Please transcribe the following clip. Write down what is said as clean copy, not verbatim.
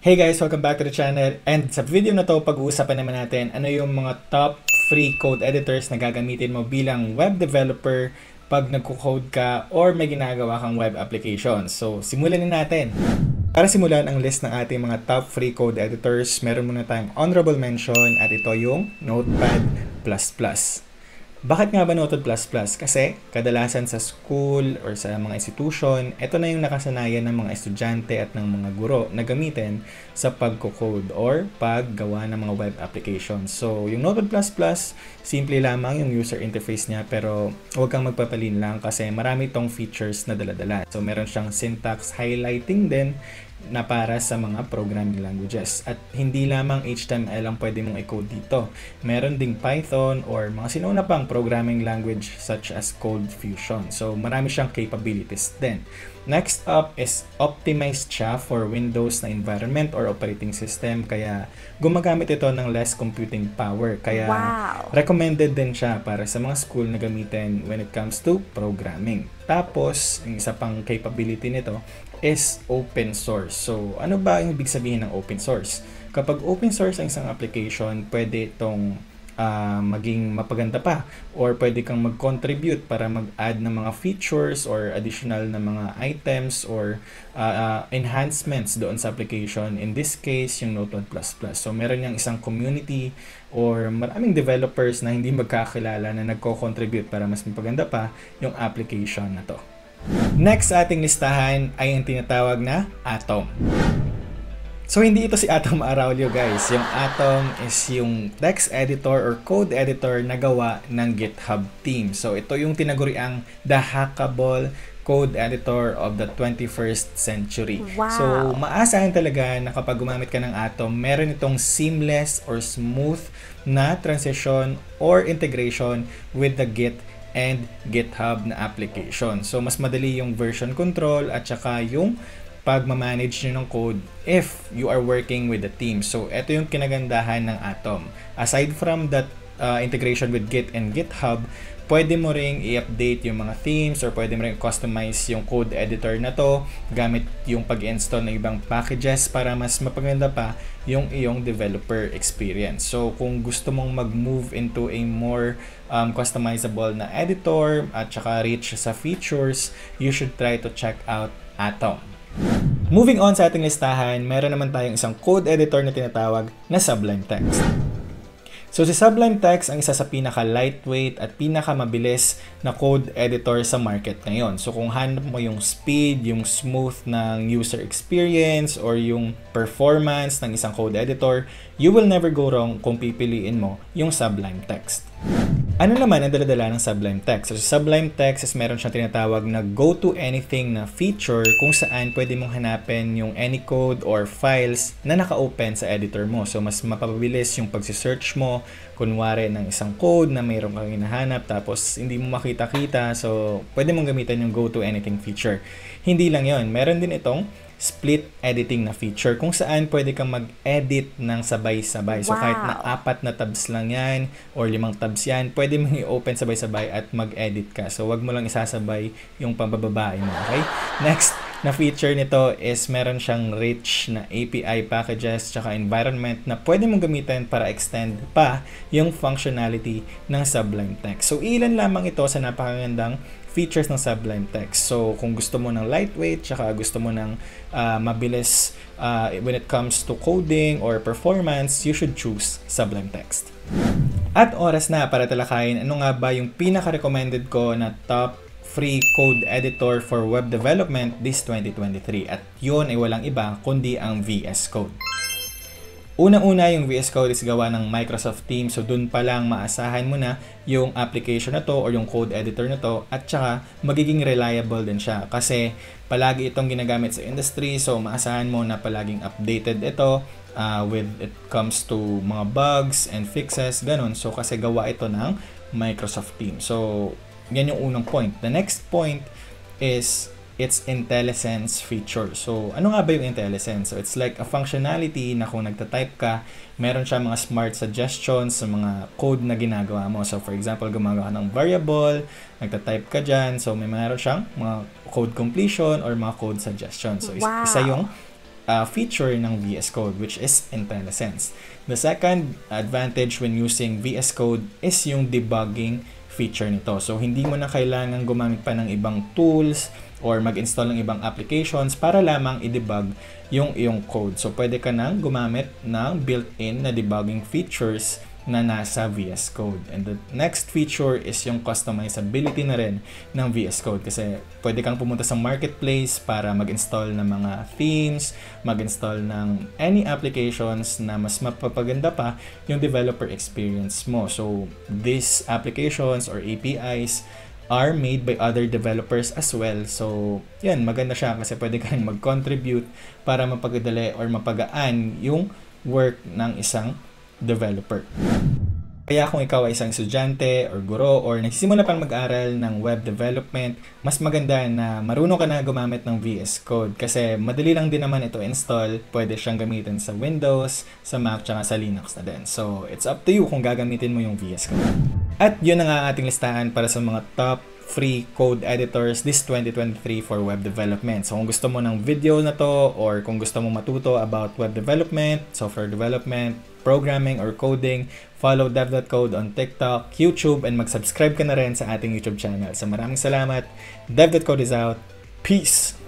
Hey guys, welcome back to the channel. And sa video na to, pag-uusapan naman natin ano yung mga top free code editors na gagamitin mo bilang web developer pag nagko-code ka or may ginagawa kang web application. So, simulan na natin. Para simulan ang list ng ating mga top free code editors, meron muna tayong honorable mention at ito yung Notepad++. Bakit nga ba Notepad++? Kasi kadalasan sa school or sa mga institution, ito na yung nakasanayan ng mga estudyante at ng mga guro na gamitin sa pagko-code or paggawa ng mga web applications. So, yung Notepad++, simple lamang yung user interface niya pero huwag kang magpapalin lang kasi marami itong features na dala-dala. So, meron siyang syntax highlighting din na para sa mga programming languages. At hindi lamang HTML ang pwede mong i-code dito. Meron ding Python or mga sinuna pang programming language such as CodeFusion. So, marami siyang capabilities din. Next up is optimized siya for Windows na environment or operating system. Kaya gumagamit ito ng less computing power. Kaya recommended din siya para sa mga school na gamitin when it comes to programming. Tapos, yung isa pang capability nito is open source. So, ano ba yung ibig sabihin ng open source? Kapag open source ang isang application, pwede itong maging mapaganda pa or pwede kang mag-contribute para mag-add ng mga features or additional na mga items or enhancements doon sa application. In this case, yung Notepad++. So, meron niyang isang community or maraming developers na hindi magkakilala na nagko-contribute para mas mapaganda pa yung application na to. Next sa ating listahan ay ang tinatawag na Atom. So, hindi ito si Atom Araulio, guys. Yung Atom is yung text editor or code editor na gawa ng GitHub team. So, ito yung tinaguriang the hackable code editor of the 21st century. Wow. So, maasahan talaga na kapag gumamit ka ng Atom, meron itong seamless or smooth na transition or integration with the Git and GitHub na application. So, mas madali yung version control at saka yung pag-manage nyo ng code if you are working with the team. So, ito yung kinagandahan ng Atom. Aside from that integration with Git and GitHub, pwede mo ring i-update yung mga themes or pwede mo ring customize yung code editor na to gamit yung pag-install ng ibang packages para mas mapaganda pa yung iyong developer experience. So, kung gusto mong mag-move into a more customizable na editor at saka rich sa features, you should try to check out Atom. Moving on sa ating listahan, meron naman tayong isang code editor na tinatawag na Sublime Text. So, si Sublime Text ang isa sa pinaka-lightweight at pinaka-mabilis na code editor sa market ngayon. So, kung hanap mo yung speed, yung smooth ng user experience, or yung performance ng isang code editor, you will never go wrong kung pipiliin mo yung Sublime Text. Ano naman ang dala-dala ng Sublime Text? So, Sublime Text is meron siyang tinatawag na go-to-anything na feature kung saan pwede mong hanapin yung any code or files na naka-open sa editor mo. So, mas mapapabilis yung pagsisearch mo, kunwari ng isang code na mayroon kang hinahanap tapos hindi mo makita-kita. So, pwede mong gamitin yung go-to-anything feature. Hindi lang yon, meron din itong split editing na feature kung saan pwede kang mag-edit ng sabay-sabay. So, kahit na 4 na tabs lang yan or 5 tabs yan, pwede mong i-open sabay-sabay at mag-edit ka. So, wag mo lang isasabay yung pambababae mo, okay? Next na feature nito is meron siyang rich na API packages tsaka environment na pwede mong gamitin para extend pa yung functionality ng Sublime Text. So, ilan lamang ito sa napakagandang features ng Sublime Text. So, kung gusto mo ng lightweight, tsaka gusto mo ng mabilis when it comes to coding or performance, you should choose Sublime Text. At oras na para talakayin ano nga ba yung pinaka-recommended ko na top free code editor for web development this 2023. At yun ay walang iba kundi ang VS Code. Unang-una, yung VS Code is gawa ng Microsoft Teams. So, dun pa lang maasahan mo na yung application na to or yung code editor na to at saka magiging reliable din siya kasi palagi itong ginagamit sa industry. So, maasahan mo na palaging updated ito with it comes to mga bugs and fixes, ganun. So, kasi gawa ito ng Microsoft Teams. So, yan yung unang point. The next point is its IntelliSense feature. So, ano nga ba yung IntelliSense? So, it's like a functionality na kung nagta-type ka, meron siya mga smart suggestions sa mga code na ginagawa mo. So, for example, gumagawa ka ng variable, nagta-type ka dyan. So, may meron siyang mga code completion or mga code suggestions. So, isa yung feature ng VS Code, which is IntelliSense. The second advantage when using VS Code is yung debugging feature nito. So, hindi mo na kailangan gumamit pa ng ibang tools or mag-install ng ibang applications para lamang i-debug yung iyong code. So, pwede ka nang gumamit ng built-in na debugging features na nasa VS Code. And the next feature is yung customizability na rin ng VS Code, kasi pwede kang pumunta sa marketplace para mag-install ng mga themes, mag-install ng any applications na mas mapapaganda pa yung developer experience mo. So these applications or APIs are made by other developers as well. So yan, maganda siya kasi pwede kang mag-contribute para mapagadali or mapagaan yung work ng isang developer. Kaya kung ikaw ay isang estudyante or guro or nagsisimula pang mag-aral ng web development, mas maganda na marunong ka na gumamit ng VS Code kasi madali lang din naman ito install. Pwede siyang gamitin sa Windows, sa Mac, tsaka sa Linux na din. So, it's up to you kung gagamitin mo yung VS Code. At yun na nga ating listahan para sa mga top free code editors this 2023 for web development. So kung gusto mo ng video na to or kung gusto mo matuto about web development, software development, programming, or coding, follow dev.code on TikTok, YouTube, and mag-subscribe ka na rin sa ating YouTube channel. So maraming salamat. Dev.code is out. Peace!